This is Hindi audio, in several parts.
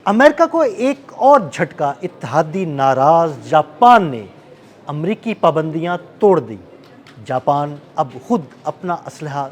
अमेरिका को एक और झटका, इत्तेहादी नाराज जापान ने अमरीकी पाबंदियां तोड़ दी। जापान अब खुद अपना असलहा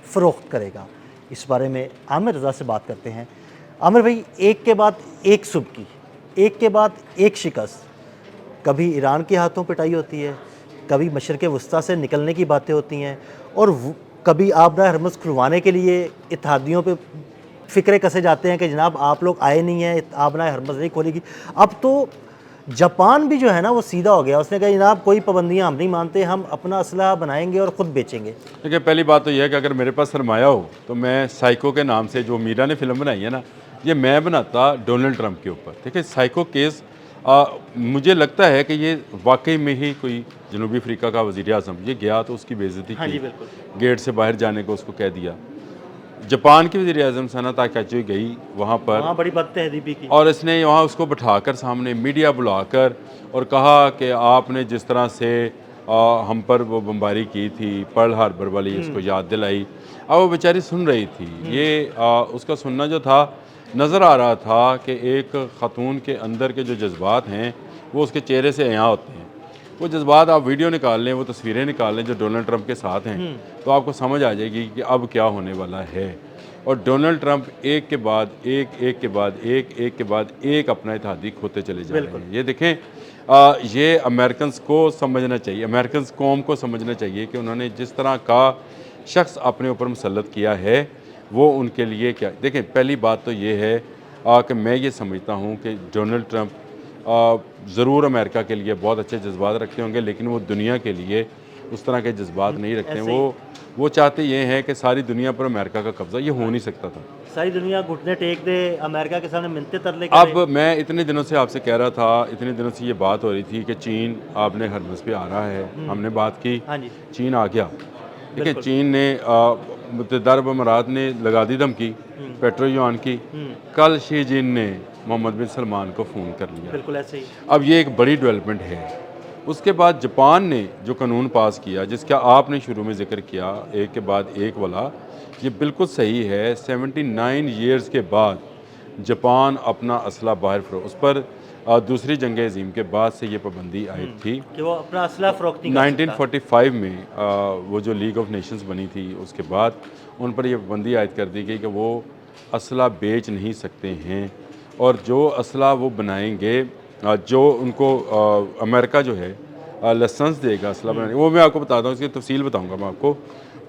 फ़रोख्त करेगा। इस बारे में आमिर रज़ा से बात करते हैं। आमिर भाई, एक के बाद एक सुबकी, एक के बाद एक शिकस्त, कभी ईरान के हाथों पिटाई होती है, कभी मशरिक़ वस्ता से निकलने की बातें होती हैं, और कभी आबरा हरमुज़ खुलवाने के लिए इत्तेहादियों पे फ़िक्रे कसे जाते हैं कि जनाब आप लोग आए नहीं हैं, आबरा हरमुज़ नहीं खोलेगी। अब तो जापान भी जो है ना वो सीधा हो गया, उसने कहा जनाब कोई पाबंदियाँ हम नहीं मानते, हम अपना असलहा बनाएंगे और ख़ुद बेचेंगे। देखिए, पहली बात तो यह है कि अगर मेरे पास सरमाया हो तो मैं साइको के नाम से, जो मीरा ने फिल्म बनाई है ना, ये मैं बनाता डोनाल्ड ट्रंप के ऊपर। देखिए, साइको केस मुझे लगता है कि ये वाकई में ही कोई जनूबी अफ्रीका का वज़ीर-ए-आज़म ये गया तो उसकी बेइज्जती हाँ की, जी, बिल्कुल। गेट से बाहर जाने को उसको कह दिया। जापान की वज़ीर-ए-आज़म सना ताकाची गई वहाँ पर, वहाँ बड़ी बदतहज़ीबी की। और इसने वहाँ उसको बिठाकर सामने मीडिया बुलाकर और कहा कि आपने जिस तरह से हम पर वो बमबारी की थी, पर्ल हार्बर वाली, उसको याद दिलाई। अब वो बेचारी सुन रही थी। ये उसका सुनना जो था, नज़र आ रहा था कि एक ख़ातून के अंदर के जो जज्बात हैं वो उसके चेहरे से अयां होते हैं। वो जज्बात आप वीडियो निकाल लें, वो तस्वीरें निकाल लें जो डोनाल्ड ट्रंप के साथ हैं, तो आपको समझ आ जाएगी कि अब क्या होने वाला है। और डोनाल्ड ट्रंप एक के बाद एक, एक के बाद एक, एक के बाद एक अपना इत्तेहादी खोते चले जा रहे हैं। ये देखें, ये अमेरिकन्स को समझना चाहिए, अमेरिकन्स कौम को समझना चाहिए कि उन्होंने जिस तरह का शख्स अपने ऊपर मुसल्लत किया है वो उनके लिए क्या। देखें, पहली बात तो ये है कि मैं ये समझता हूँ कि डोनाल्ड ट्रंप ज़रूर अमेरिका के लिए बहुत अच्छे जज्बात रखते होंगे, लेकिन वो दुनिया के लिए उस तरह के जज्बात नहीं रखते हैं। वो चाहते ये हैं कि सारी दुनिया पर अमेरिका का कब्ज़ा, ये हो नहीं सकता था। सारी दुनिया घुटने टेक दे, अमेरिका के सामने मिन्नतें तरले अब करे। मैं इतने दिनों से आपसे कह रहा था, इतने दिनों से ये बात हो रही थी कि चीन आपने हरमुज़ पे आ रहा है, हमने बात की, हाँ जी, चीन आ गया। ठीक है, बिल्कुल। चीन ने मुत्तहिदा अरब अमारात ने लगा दी धमकी पेट्रो युआन की। कल शी जिन ने मोहम्मद बिन सलमान को फ़ोन कर लिया। बिल्कुल ऐसे ही। अब ये एक बड़ी डेवलपमेंट है। उसके बाद जापान ने जो कानून पास किया, जिसका आपने शुरू में ज़िक्र किया, एक के बाद एक वाला, ये बिल्कुल सही है। 79 ईयर्स के बाद जापान अपना असला बाहर उस पर दूसरी जंग अज़ीम के बाद से ये पाबंदी आई थी कि वो अपना असला फ़रोख्त नहीं कर सकता। 1945 में। वो जो लीग ऑफ नेशंस बनी थी उसके बाद उन पर यह पाबंदी आयद कर दी गई कि वो असला बेच नहीं सकते हैं, और जो असला वो बनाएंगे, जो उनको अमेरिका जो है लाइसेंस देगा असला बनाने, वो मैं आपको बताता हूँ, इसकी तफसील बताऊँगा मैं आपको।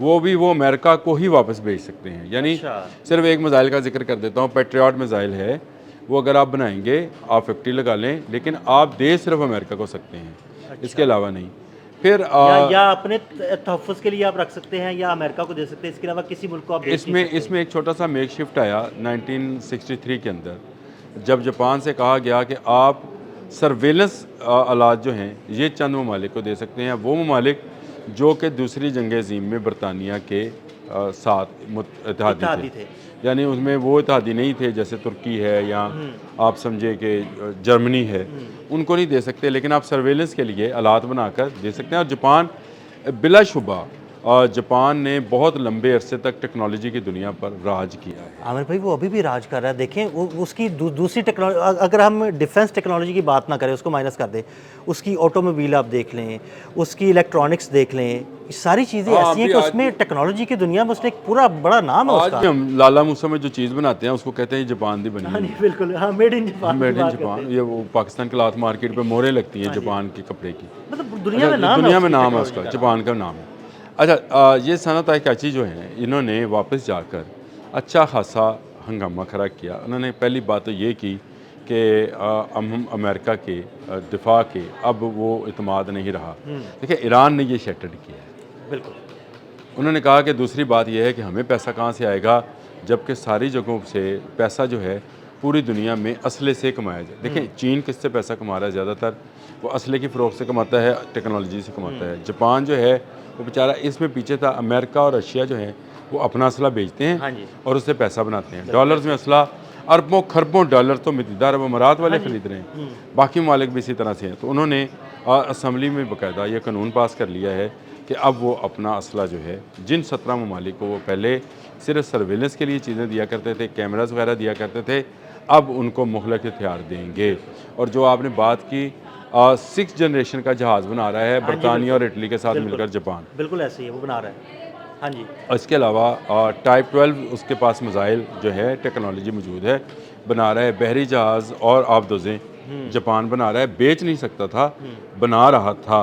वो अमेरिका को ही वापस भेज सकते हैं। यानी अच्छा। सिर्फ एक मिसाइल का जिक्र कर देता हूँ, पेट्रियट मिसाइल है, वो अगर आप बनाएंगे आप फैक्ट्री लगा लें, लेकिन आप दे सिर्फ अमेरिका को सकते हैं, इसके अलावा नहीं। फिर या अपने तहफ़्फ़ुज़ के लिए आप रख सकते हैं या अमेरिका को दे सकते हैं, इसके अलावा किसी मुल्क को आप बेच नहीं सकते। इसमें एक छोटा सा मेक शिफ्ट आया 1963 के अंदर, जब जापान से कहा गया कि आप सर्वेलेंस आलात जो हैं ये चंद ममालिक को दे सकते हैं, वो ममालिक जो कि दूसरी जंग अज़ीम में बरतानिया के साथ इत्तेहादी थे। यानी उसमें वो इत्तेहादी नहीं थे जैसे तुर्की है या आप समझे कि जर्मनी है, उनको नहीं दे सकते, लेकिन आप सर्वेलेंस के लिए आलात बनाकर दे सकते हैं। और जापान बिलाशुबा जापान ने बहुत लंबे अरसे तक टेक्नोलॉजी की दुनिया पर राज किया है। आमिर भाई, वो अभी भी राज कर रहा है। देखें, वो उसकी दूसरी टेक्नोलॉजी, अगर हम डिफेंस टेक्नोलॉजी की बात ना करें, उसको माइनस कर दें, उसकी ऑटोमोबाइल आप देख लें, उसकी इलेक्ट्रॉनिक्स देख लें, सारी चीज़ें ऐसी हैं कि उसमें टेक्नोलॉजी की दुनिया में उसने एक पूरा बड़ा नाम है उसका। आज हम लाला मूसा में जो चीज़ बनाते हैं उसको कहते हैं जापान दी बनी हाँ है। जी, बिल्कुल। हाँ, made in Japan. Made in Japan. ये वो पाकिस्तान क्लॉथ मार्केट पे मोहरें लगती हैं जापान के कपड़े की। मतलब दुनिया में नाम है, दुनिया में उसकी नाम है टेक्नोलॉजी उसका, का। जापान का नाम है। अच्छा, ये सना ताकाची जो हैं, इन्होंने वापस जाकर अच्छा खासा हंगामा खड़ा किया। उन्होंने पहली बात तो ये की कि हम अमेरिका के दिफा के अब वो इतमाद नहीं रहा। देखिए, ईरान ने ये शैटर्ड किया है। बिल्कुल। उन्होंने कहा कि दूसरी बात यह है कि हमें पैसा कहाँ से आएगा, जबकि सारी जगहों से पैसा जो है पूरी दुनिया में असले से कमाया जाए। देखें, चीन किससे पैसा कमा रहा है ज़्यादातर, वो असले की फ़रोख्त से कमाता है, टेक्नोलॉजी से कमाता है। जापान जो है वो बेचारा इसमें पीछे था। अमेरिका और रशिया जो है वो अपना असला बेचते हाँ हैं जी। और उससे पैसा बनाते हैं। डॉलर्स में असला अरबों खरबों डॉलर तो मुत्तहिदा अरब अमारात वाले ख़रीद रहे हैं, बाकी ममालिक भी इसी तरह से हैं। तो उन्होंने असम्बली में बाकायदा ये कानून पास कर लिया है कि अब वो अपना असला जो है, जिन 17 ममालिक को वो पहले सिर्फ सर्वेलेंस के लिए चीज़ें दिया करते थे, कैमरास वगैरह दिया करते थे, अब उनको मुहलत इख्तियार देंगे। और जो आपने बात की 6th जनरेशन का जहाज़ बना रहा है बरतानिया और इटली के साथ मिलकर जापान। बिल्कुल ऐसे ही है, वो बना रहा है। हाँ जी। इसके अलावा टाइप 12 उसके पास मिसाइल जो है टेक्नोलॉजी मौजूद है, बना रहा है बहरी जहाज़ और आबदोज़ें जापान बना रहा है, बेच नहीं सकता था, बना रहा था।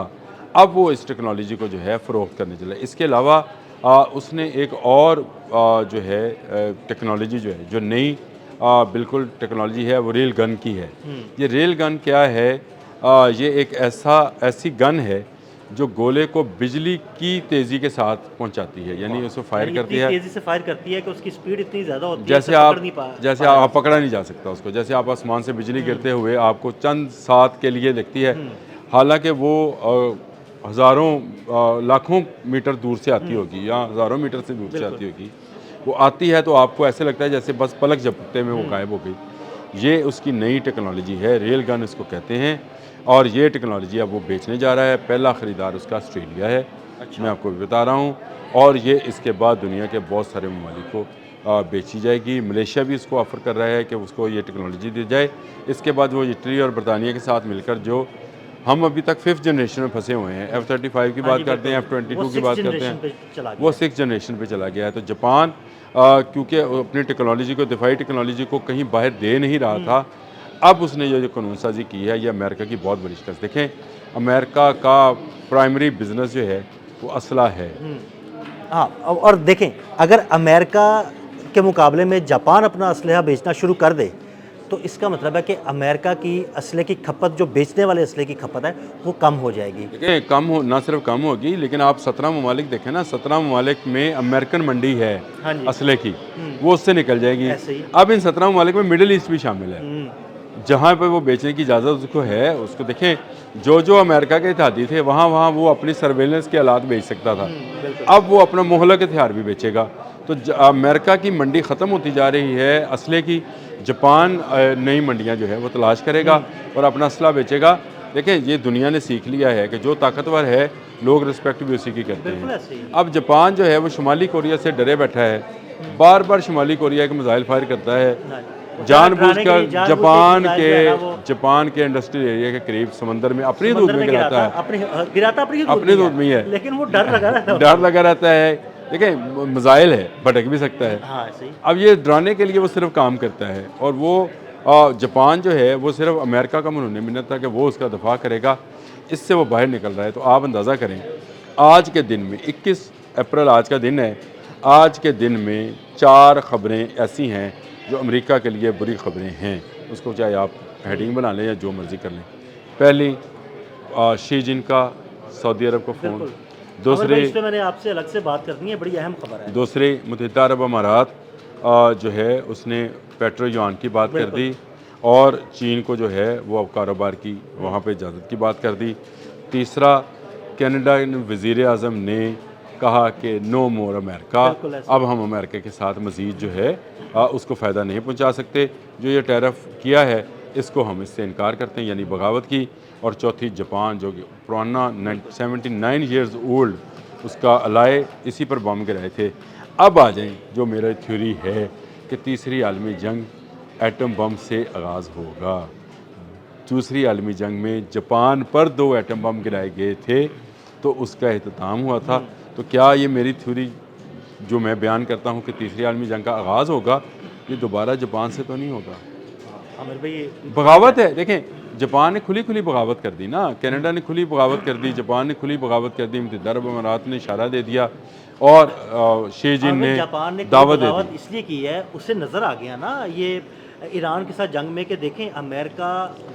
अब वो इस टेक्नोलॉजी को जो है फ़रोख्त करने चला। इसके अलावा उसने एक और जो है टेक्नोलॉजी जो है, जो नई बिल्कुल टेक्नोलॉजी है, वो रेल गन की है। ये रेल गन क्या है? ये एक ऐसी गन है जो गोले को बिजली की तेज़ी के साथ पहुंचाती है, यानी उसको फायर यानी करती इतनी है। तेज़ी से फायर करती है कि उसकी स्पीड इतनी ज़्यादा होती है जैसे कि आप पकड़ नहीं जैसे पाया आप पकड़ा नहीं जा सकता उसको, जैसे आप आसमान से बिजली गिरते हुए आपको चंद साथ के लिए दिखती है, हालांकि वो हज़ारों लाखों मीटर दूर से आती होगी या हज़ारों मीटर से दूर से आती होगी। वो आती है तो आपको ऐसे लगता है जैसे बस पलक झपकते में वो गायब हो गई। ये उसकी नई टेक्नोलॉजी है, रेल गन इसको कहते हैं, और ये टेक्नोलॉजी अब वो बेचने जा रहा है। पहला ख़रीदार उसका ऑस्ट्रेलिया है। मैं आपको भी बता रहा हूँ, और ये इसके बाद दुनिया के बहुत सारे ममालिक को बेची जाएगी। मलेशिया भी इसको ऑफ़र कर रहा है कि उसको ये टेक्नोलॉजी दी जाए। इसके बाद वो इटली और बरतानिया के साथ मिलकर, जो हम अभी तक 5th जनरेशन में फंसे हुए हैं, F-35 की बात करते हैं, F-22 की बात करते हैं, वो 6th जनरेशन पे चला गया है। तो जापान क्योंकि अपनी टेक्नोलॉजी को, दिफाई टेक्नोलॉजी को कहीं बाहर दे नहीं रहा था, अब उसने ये जो कानून साजी की है, ये अमेरिका की बहुत बड़ी शिकस्त। देखें, अमेरिका का प्राइमरी बिजनेस जो है वो असला है। हाँ, और देखें, अगर अमेरिका के मुकाबले में जापान अपना असलहा बेचना शुरू कर दे तो इसका मतलब है कि अमेरिका की असले की खपत, जो बेचने वाले असले की खपत है, वो कम हो जाएगी। देखिए, कम हो, ना सिर्फ कम होगी, लेकिन आप 17 ममालिक देखें ना, 17 ममालिक में अमेरिकन मंडी है असले की, वो उससे निकल जाएगी। अब इन 17 ममालिक में मिडिल ईस्ट भी शामिल है, जहाँ पर वो बेचने की इजाज़त उसको है। उसको देखें, जो अमेरिका के इत्तेहादी थे वहाँ वो अपनी सर्वेलेंस के हालात बेच सकता था, अब वो अपना मुहलक इख्तियार भी बेचेगा। तो अमेरिका की मंडी ख़त्म होती जा रही है असले की। जापान नई मंडियाँ जो है वो तलाश करेगा और अपना असला बेचेगा। देखें, ये दुनिया ने सीख लिया है कि जो ताकतवर है लोग रिस्पेक्ट भी उसी की करते हैं। अब जापान जो है वो शुमाली कोरिया से डरे बैठा है, बार बार शुमाली कोरिया के मिसाइल फायर करता है, जानबूझकर जापान के इंडस्ट्रियल एरिया के करीब समंदर में अपनी दूध में गिराता है, अपनी दूध में ही है, लेकिन वो डर लगा रहता है। देखें, मिसाइल है, भटक भी सकता है। हाँ, अब ये डराने के लिए वो सिर्फ काम करता है, और वो जापान जो है वो सिर्फ अमेरिका का मुनून मिन्नत था कि वो उसका दफा करेगा, इससे वो बाहर निकल रहा है। तो आप अंदाज़ा करें, आज के दिन में 21 अप्रैल आज का दिन है, आज के दिन में 4 ख़बरें ऐसी हैं जो अमेरिका के लिए बुरी ख़बरें हैं। उसको चाहे आप हेडिंग बना लें या जो मर्ज़ी कर लें। पहली, शी जिनका सऊदी अरब को फ़ोन। दूसरे, इस पे मैंने आपसे अलग से बात करनी है, बड़ी अहम खबर है। दूसरे, मुत्तहिदा अरब अमारात जो है उसने पेट्रो युआन की बात कर दी, और चीन को जो है वो अब कारोबार की वहाँ पे इजाज़त की बात कर दी। तीसरा, कनाडा वज़ीर आज़म ने कहा कि नो मोर अमेरिका, अब हम अमेरिका के साथ मज़ीद जो है उसको फ़ायदा नहीं पहुँचा सकते। जो ये टैरिफ किया है इसको हम इससे इनकार करते हैं, यानी बगावत की। और चौथी, जापान जो कि पुराना 79 ईयर्स ओल्ड, उसका अलाए इसी पर बम गिराए थे। अब आ जाएं, जो मेरा थ्योरी है कि तीसरी आलमी जंग एटम बम से आगाज़ होगा। दूसरी आलमी जंग में जापान पर 2 एटम बम गिराए गए थे, तो उसका एहतमाम हुआ था। तो क्या ये मेरी थ्योरी जो मैं बयान करता हूँ कि तीसरी आलमी जंग का आगाज़ होगा, ये दोबारा जापान से तो नहीं होगा? बगावत है। देखें, जापान ने खुली बगावत कर दी ना, कनाडा ने खुली बगावत कर दी, जापान ने खुली बगावत कर दी, मुत्तहिदा अरब अमारात ने इशारा दे दिया, और शी जिन ने दावत दे दी। इसलिए की है, उससे नज़र आ गया ना ये ईरान के साथ जंग में कि देखें, अमेरिका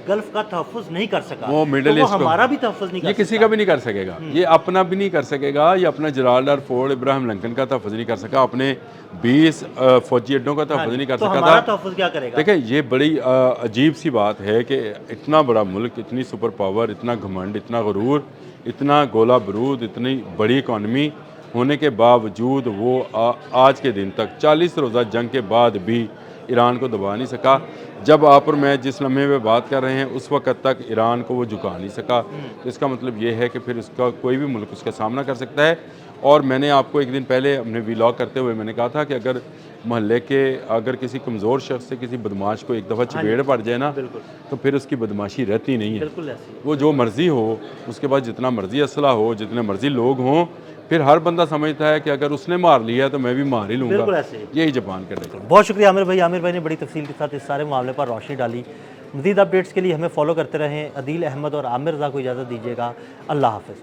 गल्फ का तहफ़्फ़ुज़ नहीं कर सका, वो मिडल ईस्ट हमारा भी तहफ़्फ़ुज़ नहीं कर ये किसी का भी नहीं कर सकेगा, ये अपना भी नहीं कर सकेगा, ये अपना जलालदार फोर्ट इब्राहिम लिंकन का तहफ़्फ़ुज़ नहीं कर सका, अपने 20 फौजी अड्डों का तहफ़्फ़ुज़ नहीं कर सका था। तहफ़्फ़ुज़ क्या करेगा? देखिए, ये बड़ी अजीब सी बात है कि इतना बड़ा मुल्क, इतनी सुपर पावर, इतना घमंड, इतना गुरूर, इतना गोला बरूद, इतनी बड़ी इकॉनमी होने के बावजूद वो आज के दिन तक 40 रोज़ा जंग के बाद भी ईरान को दबा नहीं सका। जब आप और मैं जिस लम्हे में बात कर रहे हैं उस वक्त तक ईरान को वो झुका नहीं सका। तो इसका मतलब ये है कि फिर उसका कोई भी मुल्क उसका सामना कर सकता है, और मैंने आपको एक दिन पहले अपने व्लॉग करते हुए मैंने कहा था कि अगर मोहल्ले के अगर किसी कमज़ोर शख्स से किसी बदमाश को एक दफ़ा चपेट पड़ जाए ना, बिल्कुल तो फिर उसकी बदमाशी रहती नहीं है। बिल्कुल ऐसे ही। वो जो मर्ज़ी हो, उसके बाद जितना मर्ज़ी असला हो, जितने मर्ज़ी लोग हों, फिर हर बंदा समझता है कि अगर उसने मार लिया तो मैं भी मार ही बिल्कुल लूँगा। ऐसे ही। यही जापान का डेटा। बहुत शुक्रिया आमिर भाई ने बड़ी तफसील के साथ इस सारे मामले पर रोशनी डाली। मज़ीद अपडेट्स के लिए हमें फॉलो करते रहें। अदील अहमद और आमिर रज़ा को इजाज़त दीजिएगा। अल्लाह हाफ़िज़।